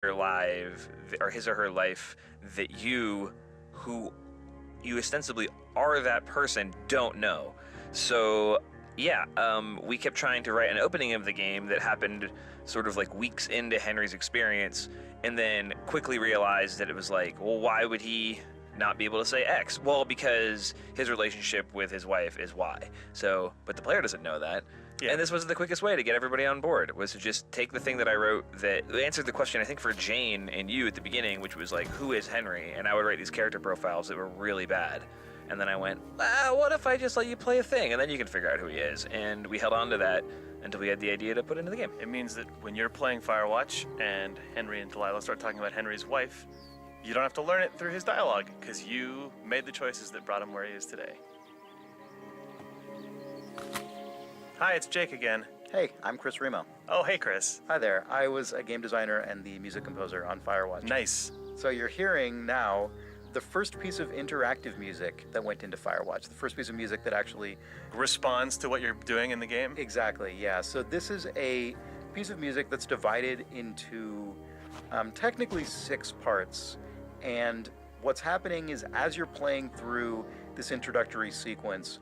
or his or her life that you, who you ostensibly are that person, don't know. So yeah, we kept trying to write an opening of the game that happened sort of like weeks into Henry's experience, and then quickly realized that it was like, well, why would he not be able to say X? Well, because his relationship with his wife is Y. So, but the player doesn't know that. Yeah. And this was the quickest way to get everybody on board, was to just take the thing that I wrote that answered the question, I think, for Jane and you at the beginning, which was like, who is Henry? And I would write these character profiles that were really bad. And then I went, what if I just let you play a thing? And then you can figure out who he is. And we held on to that until we had the idea to put into the game. It means that when you're playing Firewatch and Henry and Delilah start talking about Henry's wife, you don't have to learn it through his dialogue, because you made the choices that brought him where he is today. Hi, it's Jake again. Hey, I'm Chris Remo. Oh, hey, Chris. Hi there. I was a game designer and the music composer on Firewatch. Nice. So you're hearing now the first piece of interactive music that went into Firewatch, the first piece of music that actually Responds to what you're doing in the game? Exactly, yeah. So this is a piece of music that's divided into technically 6 parts. And what's happening is, as you're playing through this introductory sequence,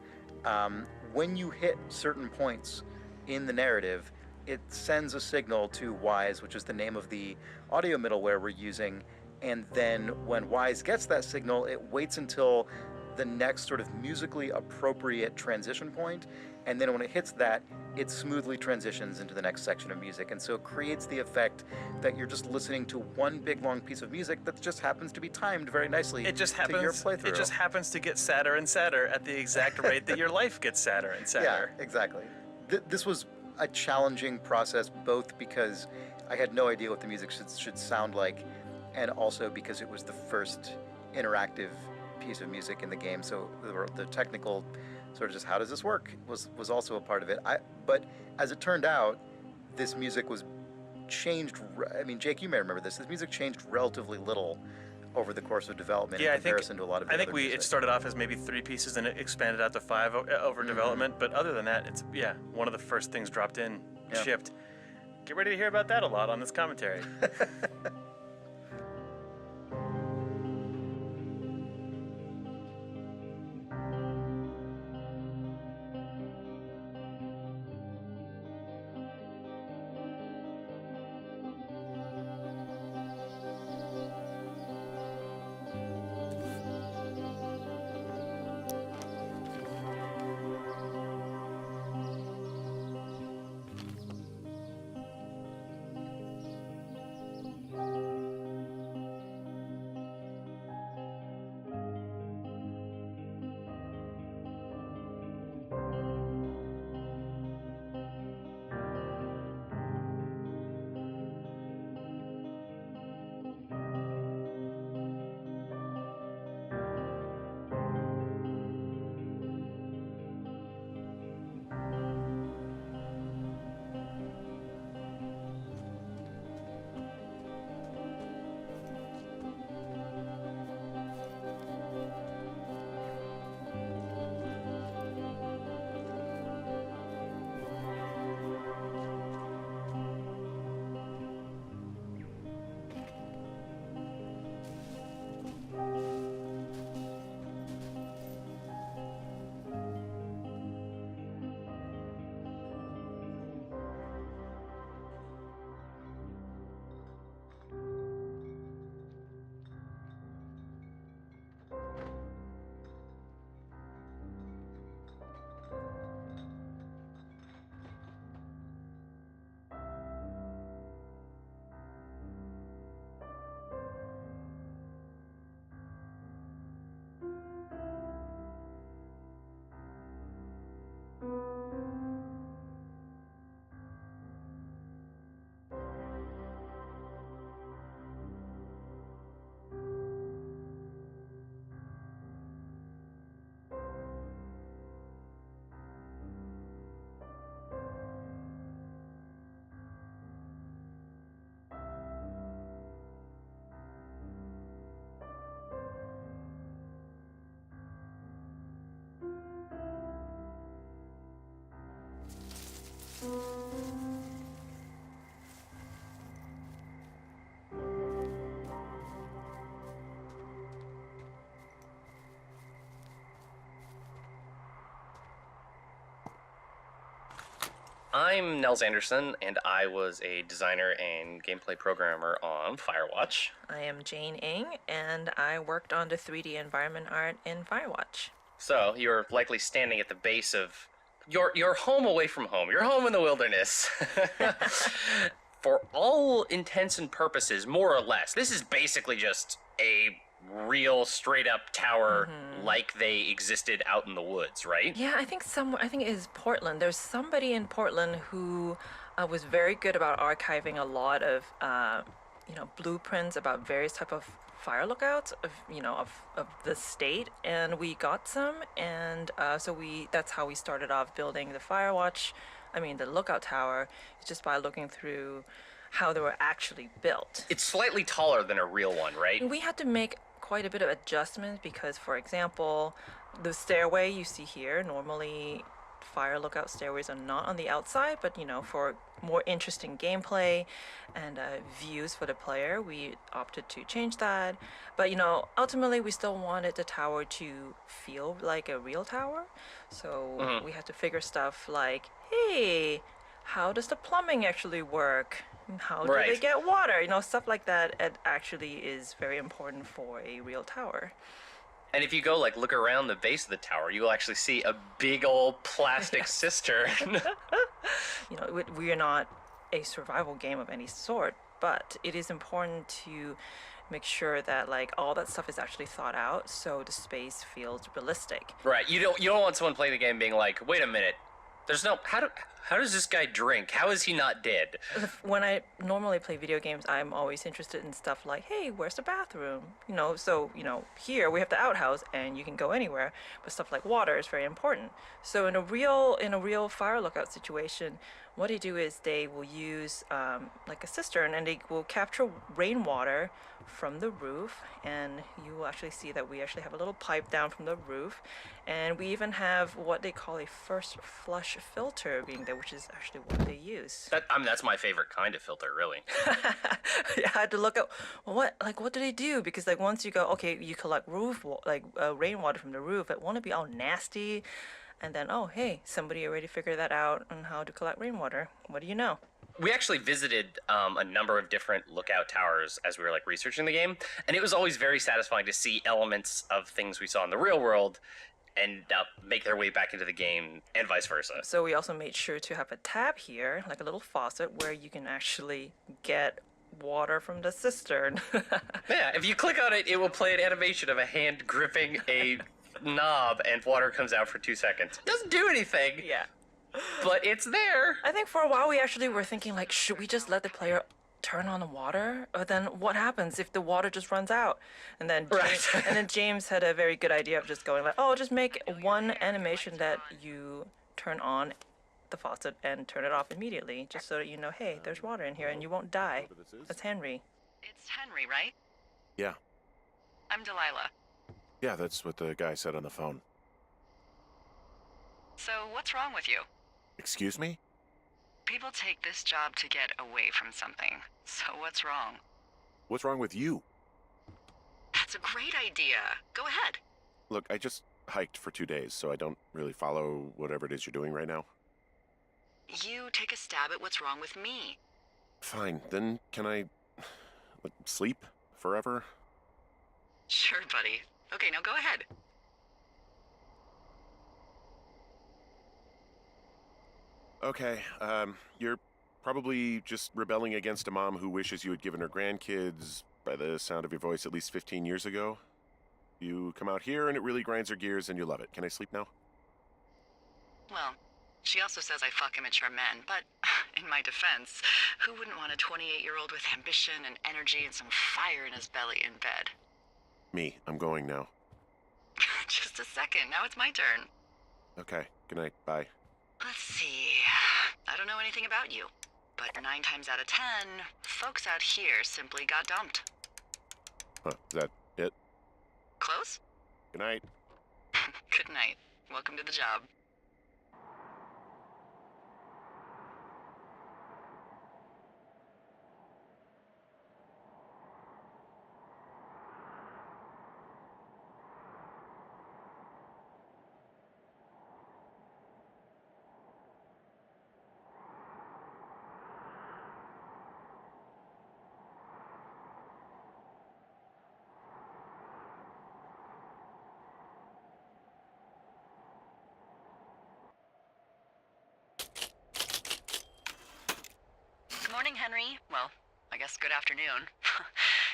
when you hit certain points in the narrative, it sends a signal to Wise, which is the name of the audio middleware we're using. And then when Wise gets that signal, it waits until the next sort of musically appropriate transition point, and then when it hits that, it smoothly transitions into the next section of music. And so it creates the effect that you're just listening to one big long piece of music that just happens to be timed very nicely It just to your happens. playthrough. It just happens to get sadder and sadder at the exact rate that your life gets sadder and sadder. Yeah, exactly. This was a challenging process, both because I had no idea what the music should sound like, and also because it was the first interactive piece of music in the game. So the technical sort of just how does this work was also a part of it. But as it turned out, this music was changed. I mean, Jake, you may remember this. This music changed relatively little over the course of development in comparison to a lot of the other music. It started off as maybe 3 pieces and it expanded out to 5 over development. But other than that, it's one of the first things dropped in, shipped. Get ready to hear about that a lot on this commentary. I'm Nels Anderson, and I was a designer and gameplay programmer on Firewatch. I am Jane Ing, and I worked on the 3D environment art in Firewatch. So you're likely standing at the base of your home away from home. Your home in the wilderness. For all intents and purposes, more or less, this is basically just a real straight-up tower like they existed out in the woods, right? Yeah, I think it is Portland. There's somebody in Portland who was very good about archiving a lot of, blueprints about various type of fire lookouts of the state, and we got some, and that's how we started off building the Firewatch. The lookout tower, just by looking through how they were actually built. It's slightly taller than a real one, right? We had to make quite a bit of adjustments because, for example, the stairway you see here, normally fire lookout stairways are not on the outside, but for more interesting gameplay and views for the player, we opted to change that. But ultimately we still wanted the tower to feel like a real tower, so we had to figure stuff like, hey, how does the plumbing actually work? How do they get water? Stuff like that. It actually is very important for a real tower. And if you go look around the base of the tower, you will actually see a big old plastic cistern. We are not a survival game of any sort, but it is important to make sure that all that stuff is actually thought out, so the space feels realistic. Right. You don't want someone playing the game being like, wait a minute, there's no how does this guy drink? How is he not dead? When I normally play video games, I'm always interested in stuff like, hey, where's the bathroom? Here we have the outhouse and you can go anywhere, but stuff like water is very important. So in a real fire lookout situation, what they do is they will use a cistern, and they will capture rainwater from the roof, and you will actually see that we actually have a little pipe down from the roof, and we even have what they call a first flush filter being there, which is actually what they use. That's my favorite kind of filter, really. Yeah, I had to look up, well, what do they do? Because once you go, okay, you collect rainwater from the roof, it won't be all nasty. And then, oh, hey, somebody already figured that out on how to collect rainwater. What do you know? We actually visited a number of different lookout towers as we were researching the game, and it was always very satisfying to see elements of things we saw in the real world and make their way back into the game, and vice versa. So we also made sure to have a tab here, like a little faucet, where you can actually get water from the cistern. Yeah, if you click on it, it will play an animation of a hand gripping a knob and water comes out for 2 seconds. It doesn't do anything. Yeah. But it's there. I think for a while we actually were thinking should we just let the player turn on the water? Or then what happens if the water just runs out? And then James had a very good idea of just going just make one animation that you turn on the faucet and turn it off immediately, just so that hey, there's water in here and you won't die. That's Henry. It's Henry, right? Yeah. I'm Delilah. Yeah, that's what the guy said on the phone. So what's wrong with you? Excuse me? People take this job to get away from something. So what's wrong? What's wrong with you? That's a great idea. Go ahead. Look, I just hiked for 2 days, so I don't really follow whatever it is you're doing right now. You take a stab at what's wrong with me. Fine, then can I sleep forever? Sure, buddy. Okay, now go ahead. Okay, you're probably just rebelling against a mom who wishes you had given her grandkids, by the sound of your voice, at least 15 years ago. You come out here and it really grinds her gears and you love it. Can I sleep now? Well, she also says I fuck immature men, but in my defense, who wouldn't want a 28-year-old with ambition and energy and some fire in his belly in bed? Me, I'm going now. Just a second, now it's my turn. Okay, good night, bye. Let's see. I don't know anything about you, but 9 times out of 10, folks out here simply got dumped. Huh, is that it? Close? Good night. Good night. Welcome to the job. morning, Henry. Well, I guess good afternoon.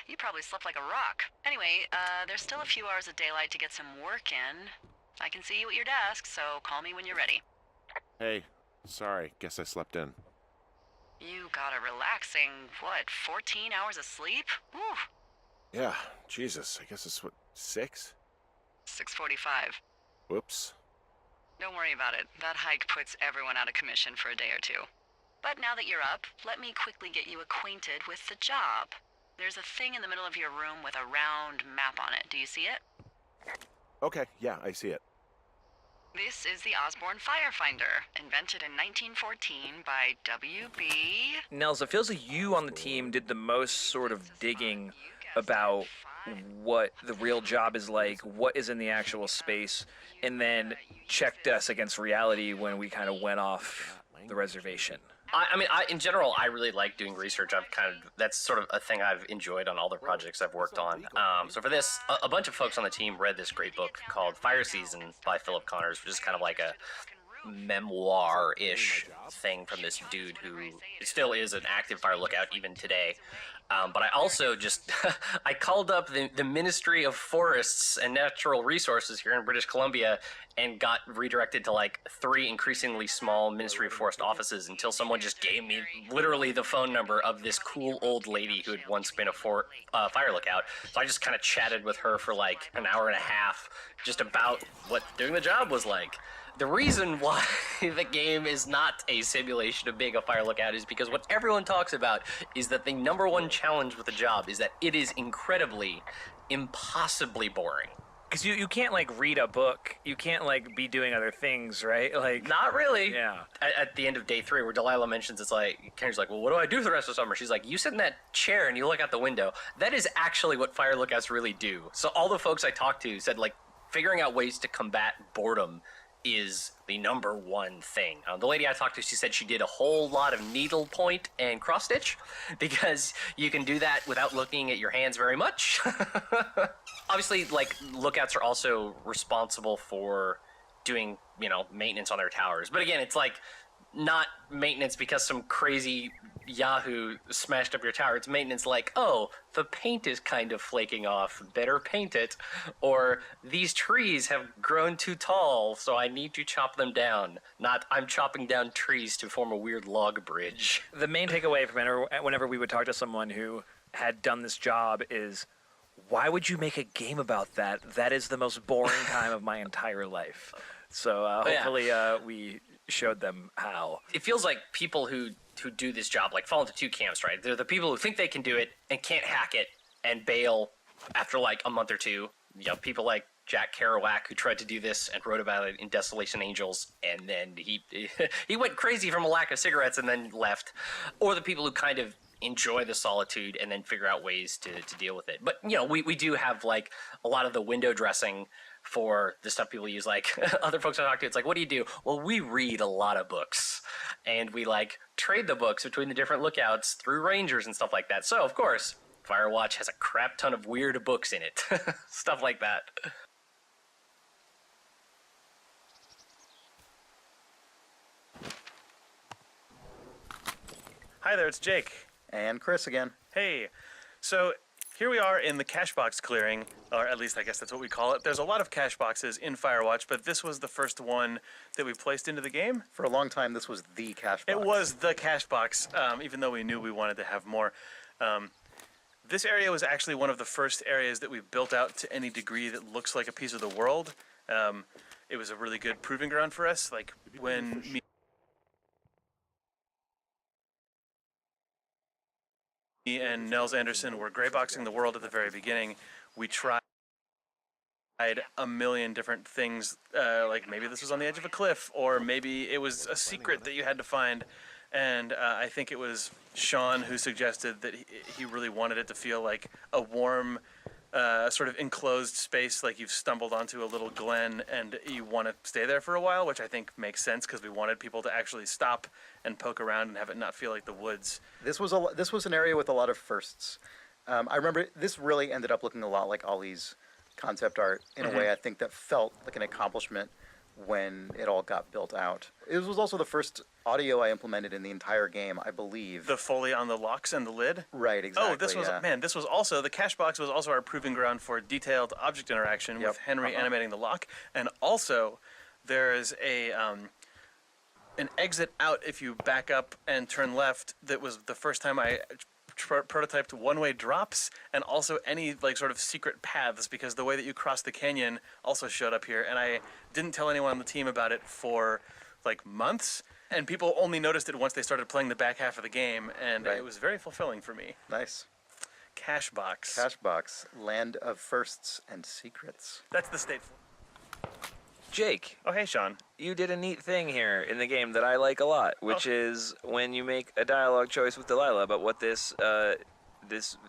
You probably slept like a rock. Anyway, there's still a few hours of daylight to get some work in. I can see you at your desk, so call me when you're ready. Hey, sorry. Guess I slept in. You got a relaxing, 14 hours of sleep? Woo! Yeah, Jesus. I guess it's 6? 6:45. Whoops. Don't worry about it. That hike puts everyone out of commission for a day or two. But now that you're up, let me quickly get you acquainted with the job. There's a thing in the middle of your room with a round map on it. Do you see it? Okay, yeah, I see it. This is the Osborne Firefinder, invented in 1914 by W.B. Nels, it feels like you on the team did the most sort of digging about what the real job is like, what is in the actual space, and then checked us against reality when we kind of went off the reservation. I mean, in general, I really like doing research. That's sort of a thing I've enjoyed on all the projects I've worked on. So for this, a bunch of folks on the team read this great book called Fire Season by Philip Connors, which is kind of like a memoir-ish thing from this dude who still is an active fire lookout even today. But I also just, I called up the Ministry of Forests and Natural Resources here in British Columbia and got redirected to like 3 increasingly small Ministry of Forest offices until someone just gave me literally the phone number of this cool old lady who had once been a fire lookout. So I just kind of chatted with her for like an hour and a half just about what doing the job was like. The reason why the game is not a simulation of being a fire lookout is because what everyone talks about is that the number one challenge with the job is that it is incredibly, impossibly boring. Because you can't, like, read a book. You can't, like, be doing other things, right? Like, Not really. Yeah. At the end of day 3, where Delilah mentions it's like, Kenny's like, well, what do I do for the rest of the summer? She's like, you sit in that chair and you look out the window. That is actually what fire lookouts really do. So all the folks I talked to said, like, figuring out ways to combat boredom is the number one thing. The lady I talked to, she said she did a whole lot of needlepoint and cross stitch because you can do that without looking at your hands very much. Obviously, like, lookouts are also responsible for doing, maintenance on their towers. But again, it's like not maintenance because some crazy Yahoo smashed up your tower. It's maintenance like, oh, the paint is kind of flaking off, better paint it. Or these trees have grown too tall, so I need to chop them down. Not, I'm chopping down trees to form a weird log bridge. The main takeaway from whenever we would talk to someone who had done this job is, why would you make a game about that? That is the most boring time of my entire life. So hopefully we showed them how. It feels like people who do this job like fall into 2 camps, right? They're the people who think they can do it and can't hack it and bail after like a month or 2. People like Jack Kerouac, who tried to do this and wrote about it in Desolation Angels, and then he went crazy from a lack of cigarettes and then left. Or the people who kind of enjoy the solitude and then figure out ways to deal with it. But, we do have like a lot of the window dressing for the stuff people use. Like other folks I talk to, it's like, what do you do? Well, we read a lot of books and we like trade the books between the different lookouts through rangers and stuff like that. So of course, Firewatch has a crap ton of weird books in it. Stuff like that. Hi there, it's Jake. And Chris again. Hey, so here we are in the cache box clearing, or at least I guess that's what we call it. There's a lot of cache boxes in Firewatch, but this was the first one that we placed into the game. For a long time, this was the cache box. It was the cache box, even though we knew we wanted to have more. This area was actually one of the first areas that we built out to any degree that looks like a piece of the world. It was a really good proving ground for us. Like when me and Nels Anderson were grayboxing the world at the very beginning, we tried a million different things, like maybe this was on the edge of a cliff, or maybe it was a secret that you had to find. And I think it was Sean who suggested that he really wanted it to feel like a warm, sort of enclosed space, like you've stumbled onto a little glen and you want to stay there for a while, which I think makes sense because we wanted people to actually stop and poke around and have it not feel like the woods. This was an area with a lot of firsts. I remember this really ended up looking a lot like Ollie's concept art in a way I think that felt like an accomplishment when it all got built out. It was also the first audio I implemented in the entire game, I believe. The Foley on the locks and the lid? Right, exactly. Oh, this was, yeah. man, this was also, the cache box was also our proving ground for detailed object interaction Yep. with Henry animating the lock. And also, there's an exit out if you back up and turn left. That was the first time I prototyped one-way drops and also any like sort of secret paths, because the way that you cross the canyon also showed up here, and I didn't tell anyone on the team about it for like months, and people only noticed it once they started playing the back half of the game, and Right. it was very fulfilling for me. Nice. Cache box. Cashbox, land of firsts and secrets. That's the state. Jake, Oh, hey, Sean. you did a neat thing here in the game that I like a lot, which is when you make a dialogue choice with Delilah about what this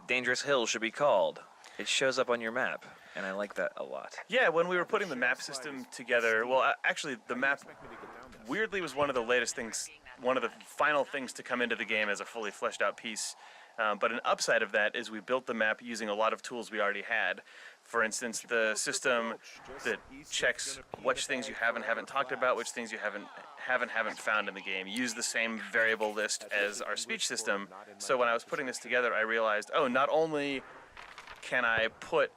dangerous hill should be called. It shows up on your map, and I like that a lot. Yeah, when we were putting the map system together, well, actually, the map weirdly was one of the latest things, one of the final things to come into the game as a fully fleshed out piece. But an upside of that is we built the map using a lot of tools we already had. For instance, the system that checks which things you haven't talked about, which things you haven't found in the game, use the same variable list as our speech system. So when I was putting this together, I realized, oh, not only can I put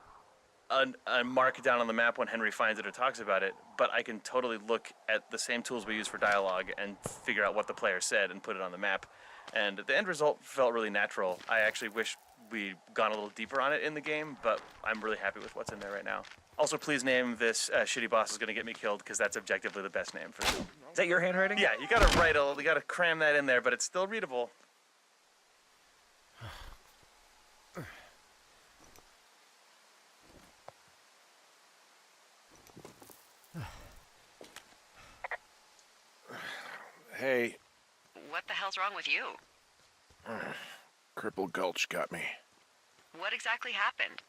a mark down on the map when Henry finds it or talks about it, but I can totally look at the same tools we use for dialogue and figure out what the player said and put it on the map. And the end result felt really natural. I actually wish we'd gone a little deeper on it in the game, but I'm really happy with what's in there right now. Also, please name this shitty boss is going to get me killed, because that's objectively the best name for it. Is that your handwriting? Yeah, you got to cram that in there, but it's still readable. Hey, What the hell's wrong with you? Cripple Gulch got me. What exactly happened?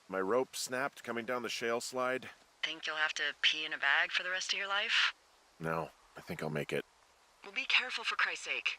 My rope snapped coming down the shale slide. Think you'll have to pee in a bag for the rest of your life? No, I think I'll make it. Well, be careful for Christ's sake.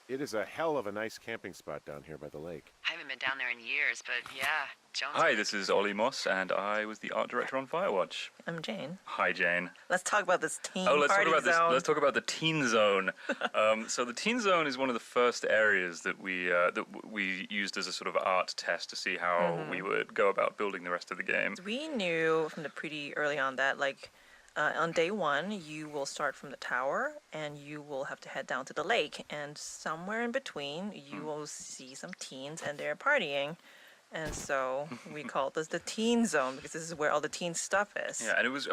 It is a hell of a nice camping spot down here by the lake. I haven't been down there in years, but yeah, Jones. Hi, this is Ollie Moss, and I was the art director on Firewatch. I'm Jane. Hi, Jane. Let's talk about this teen Let's talk party about this. zone. Let's talk about the Teen Zone. So the Teen Zone is one of the first areas that we used as a sort of art test to see how we would go about building the rest of the game. We knew from the pretty early on that, like, on day one, you will start from the tower, and you will have to head down to the lake, and somewhere in between, you will see some teens, and they're partying. And so we called this the teen zone, because this is where all the teen stuff is. Yeah, and it was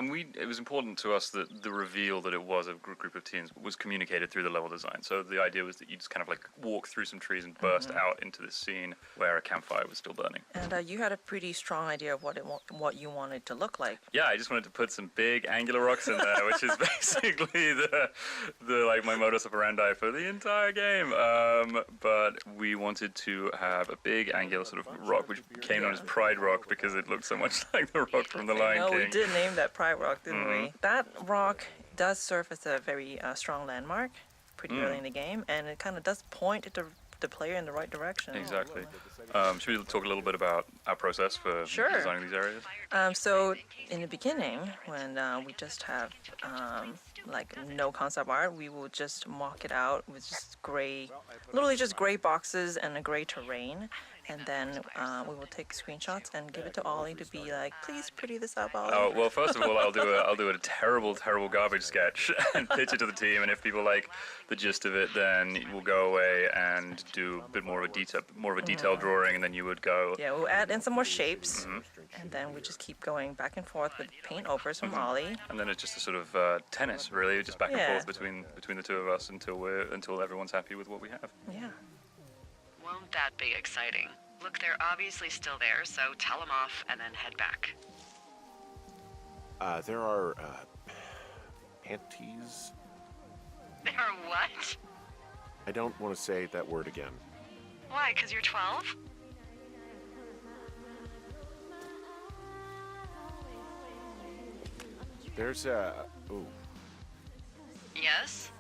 important to us that the reveal that it was a group of teens was communicated through the level design. So the idea was that you just kind of like walk through some trees and burst out into this scene where a campfire was still burning. And you had a pretty strong idea of what you wanted to look like. Yeah, I just wanted to put some big angular rocks in there, which is basically the like my modus operandi for the entire game. But we wanted to have a big angular sort of rock, which became known as Pride Rock because it looked so much like the rock from The Lion No, King. we did name that Pride Rock, didn't we? That rock does serve as a very strong landmark pretty early in the game, and it kind of does point the player in the right direction. Exactly. Should we talk a little bit about our process for Sure. designing these areas? So in the beginning, when we just have like no concept art, we will just mock it out with just gray, literally just gray boxes and a gray terrain, and then we will take screenshots and give it to Ollie to be like, please pretty this up, Ollie. Oh well, first of all, I'll do a terrible garbage sketch and pitch it to the team, and if people like the gist of it, then we'll go away and do a bit more of a detailed drawing, and then you would go. Yeah, we'll add in some more shapes, and then we just keep going back and forth with paint overs from Ollie. And then it's just a sort of tennis, really, just back and Yeah. forth between the two of us until everyone's happy with what we have. Yeah. Won't that be exciting? Look, they're obviously still there, so tell them off and then head back. There are, panties? They're what? I don't want to say that word again. Why, 'cause you're 12? There's a... Ooh. Yes?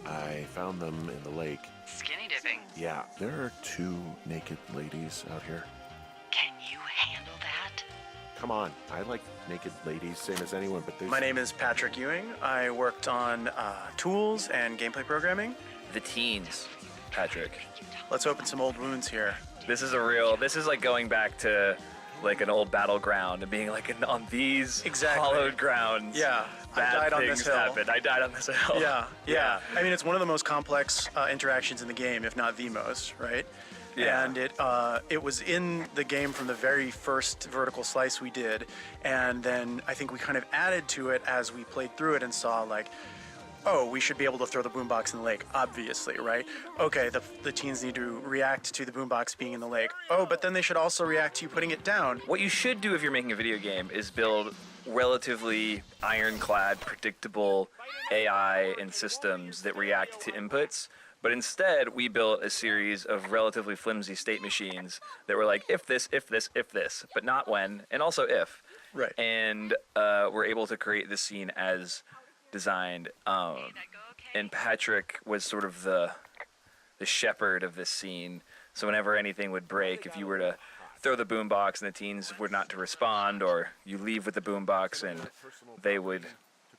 I found them in the lake. Skinny dipping. Yeah, there are 2 naked ladies out here. Can you handle that? Come on, I like naked ladies, same as anyone, but there's... My name is Patrick Ewing. I worked on tools and gameplay programming. The teens, Patrick. Let's open some old wounds here. This is like going back to like an old battleground and being like on these Exactly. hollowed grounds. Yeah, I bad died on things this hill. happened. I died on this hill. Yeah. I mean, it's one of the most complex interactions in the game, if not the most, right? Yeah. And it was in the game from the very first vertical slice we did, and then I think we kind of added to it as we played through it and saw like, oh, we should be able to throw the boombox in the lake, obviously, right? Okay, the teens need to react to the boombox being in the lake. Oh, but then they should also react to you putting it down. What you should do if you're making a video game is build relatively ironclad, predictable AI and systems that react to inputs. But instead, we built a series of relatively flimsy state machines that were like, if this, but not when, and also if. Right. And we're able to create this scene as designed. And Patrick was sort of the shepherd of this scene. So whenever anything would break, if you were to throw the boombox and the teens were not to respond, or you leave with the boombox and they would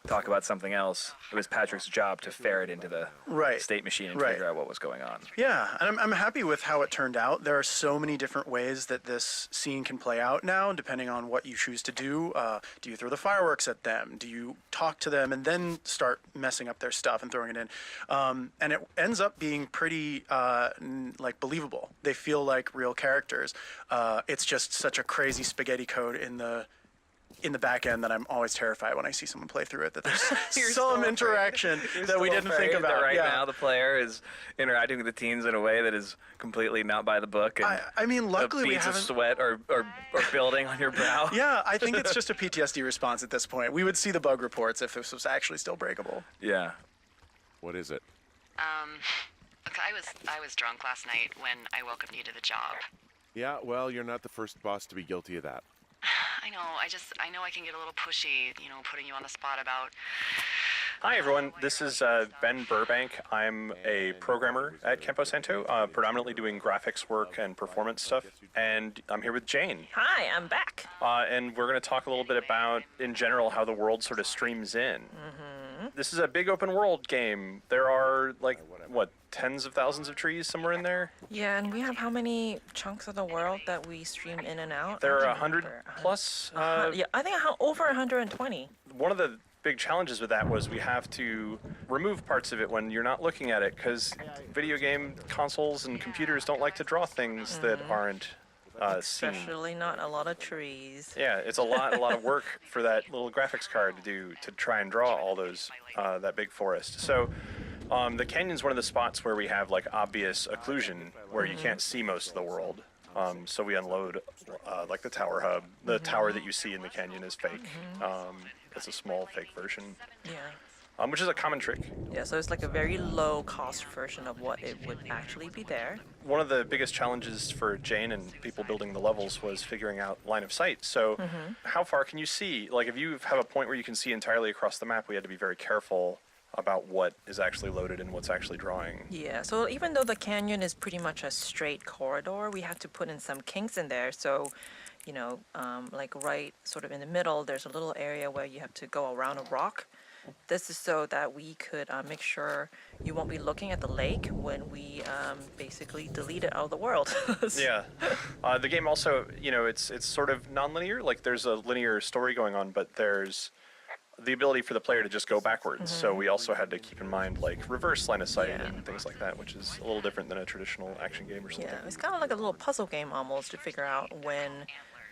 talk about something else, it was Patrick's job to ferret into the state machine and figure out what was going on. Yeah, and I'm happy with how it turned out. There are so many different ways that this scene can play out now, depending on what you choose to do. Do you throw the fireworks at them? Do you talk to them and then start messing up their stuff and throwing it in? And it ends up being pretty like believable. They feel like real characters. It's just such a crazy spaghetti code in the back end that I'm always terrified when I see someone play through it, that there's some interaction that we didn't think about. Right now, the player is interacting with the teens in a way that is completely not by the book. And I mean, luckily we beads haven't... of sweat are building on your brow. Yeah, I think it's just a PTSD response at this point. We would see the bug reports if this was actually still breakable. Yeah. What is it? Okay, I was drunk last night when I welcomed you to the job. Yeah, well, you're not the first boss to be guilty of that. I know, I know I can get a little pushy, putting you on the spot about... Hi, everyone. This is Ben Burbank. I'm a programmer at Campo Santo, predominantly doing graphics work and performance stuff. And I'm here with Jane. Hi, I'm back. And we're going to talk a little bit about, in general, how the world sort of streams in. This is a big open world game. There are, like, what, tens of thousands of trees somewhere in there? Yeah, and we have how many chunks of the world that we stream in and out? There are 100 plus. Yeah, I think over 120. One of the big challenges with that was we have to remove parts of it when you're not looking at it, because video game consoles and computers don't like to draw things that aren't seen. Especially not a lot of trees. Yeah, it's a lot of work for that little graphics card to do, to try and draw all those that big forest. So the canyon's one of the spots where we have like obvious occlusion, where you can't see most of the world. So we unload like the tower hub. The tower that you see in the canyon is fake. It's a small fake version. Yeah. Which is a common trick. Yeah, so it's like a very low cost version of what it would actually be there. One of the biggest challenges for Jane and people building the levels was figuring out line of sight. So how far can you see? Like if you have a point where you can see entirely across the map, we had to be very careful about what is actually loaded and what's actually drawing. Yeah, so even though the canyon is pretty much a straight corridor, we had to put in some kinks in there. So, like right sort of in the middle, there's a little area where you have to go around a rock. This is so that we could make sure you won't be looking at the lake when we basically delete it out of the world. Yeah. The game also, it's sort of non-linear. Like there's a linear story going on, but there's the ability for the player to just go backwards. So we also had to keep in mind like reverse line of sight and things like that, which is a little different than a traditional action game or something. Yeah, it's kind of like a little puzzle game almost to figure out when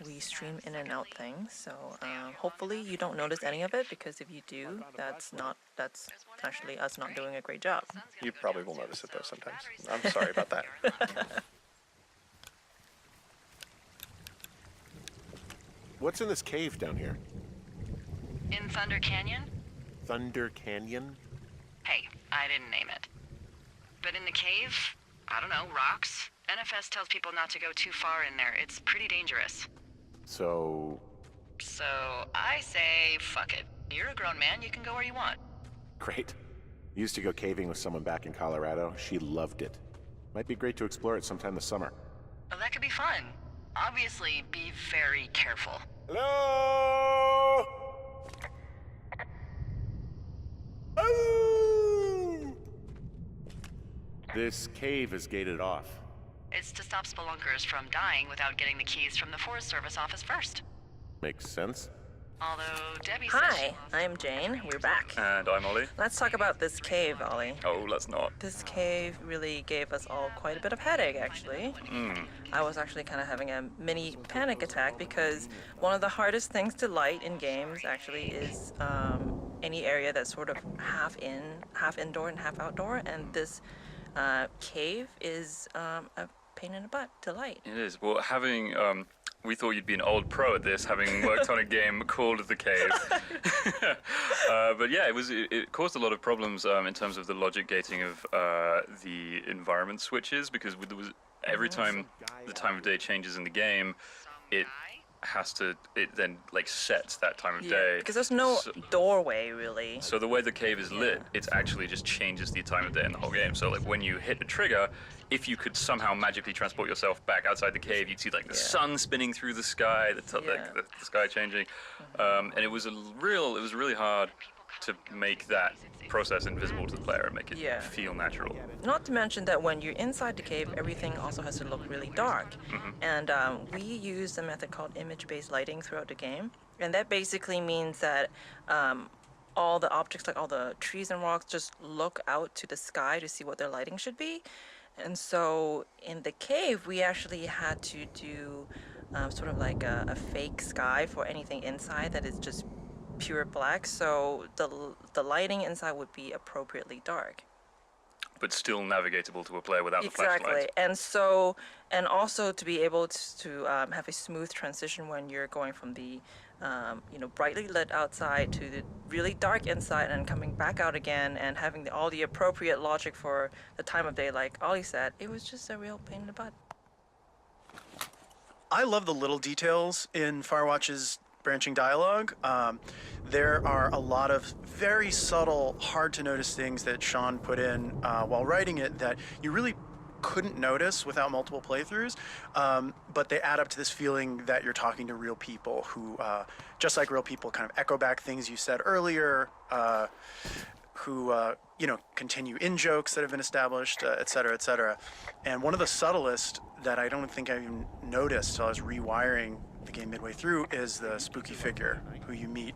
we stream in and out things. So hopefully you don't notice any of it, because if you do, that's actually us not doing a great job. You probably will notice it though sometimes. I'm sorry about that. What's in this cave down here? In Thunder Canyon? Thunder Canyon? Hey, I didn't name it. But in the cave, I don't know, rocks? NFS tells people not to go too far in there. It's pretty dangerous. So, So I say, fuck it. You're a grown man, you can go where you want. great. Used to go caving with someone back in Colorado. She loved it. Might be great to explore it sometime this summer. Well, that could be fun. Obviously, be very careful. Hello? Oh! This cave is gated off. It's to stop spelunkers from dying without getting the keys from the Forest Service office first. Makes sense. Although Debbie said Hi, I'm Jane. We're back. And I'm Ollie. Let's talk about this cave, Ollie. Oh, let's not. This cave really gave us all quite a bit of headache, actually. I was actually kind of having a mini panic attack because one of the hardest things to light in games actually is any area that's sort of half indoor and half outdoor, and this cave is a pain in the butt to light. It is. Well, having we thought you'd be an old pro at this, having worked on a game called The Cave. But yeah, it caused a lot of problems in terms of the logic gating of the environment switches, because there was every time the time of day changes in the game, it then like sets that time of day. Because there's no doorway really. So the way the cave is lit, it actually just changes the time of day in the whole game. So like when you hit a trigger, if you could somehow magically transport yourself back outside the cave, you'd see like the sun spinning through the sky, the sky changing, and it was really hard to make that process invisible to the player and make it feel natural. Not to mention that when you're inside the cave, everything also has to look really dark. And we use a method called image-based lighting throughout the game. And that basically means that all the objects, like all the trees and rocks, just look out to the sky to see what their lighting should be. And so in the cave, we actually had to do sort of like a fake sky for anything inside that is just pure black, so the lighting inside would be appropriately dark. But still navigatable to a player without the flashlight. Exactly, and also to be able to have a smooth transition when you're going from the brightly lit outside to the really dark inside and coming back out again and having all the appropriate logic for the time of day, like Ollie said, it was just a real pain in the butt. I love the little details in Firewatch's branching dialogue. There are a lot of very subtle, hard to notice things that Sean put in while writing it that you really couldn't notice without multiple playthroughs, but they add up to this feeling that you're talking to real people who, just like real people, kind of echo back things you said earlier, who continue in jokes that have been established, et cetera, et cetera. And one of the subtlest that I don't think I even noticed till I was rewiring the game midway through is the spooky figure who you meet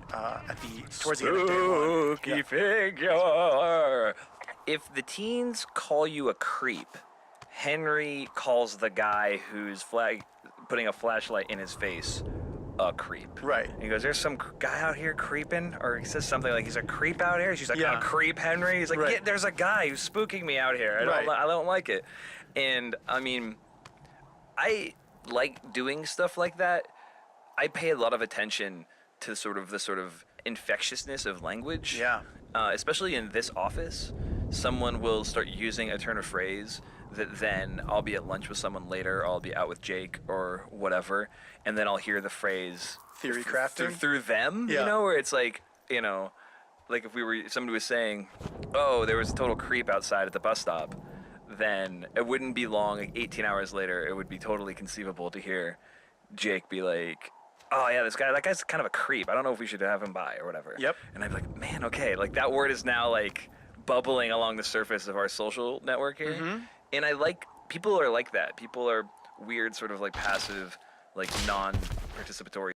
towards the end of day one. Spooky figure. If the teens call you a creep, Henry calls the guy who's putting a flashlight in his face a creep. Right. And he goes, "There's some guy out here creeping," or he says something like, "He's a creep out here." She's like, "A creep, Henry." He's like, Right. "Yeah, there's a guy who's spooking me out here. I don't like it." And I mean, I like doing stuff like that. I pay a lot of attention to the sort of infectiousness of language. Yeah. Especially in this office, someone will start using a turn of phrase that then I'll be at lunch with someone later, or I'll be out with Jake or whatever, and then I'll hear the phrase Theory crafting? through them, where it's like, like if somebody was saying, "Oh, there was a total creep outside at the bus stop," then it wouldn't be long, like 18 hours later, it would be totally conceivable to hear Jake be like, "Oh yeah, that guy's kind of a creep. I don't know if we should have him by or whatever." Yep. And I'd be like, "Man, okay, like that word is now like bubbling along the surface of our social network here." Mm-hmm. And people are like that. People are weird, sort of like passive, like non-participatory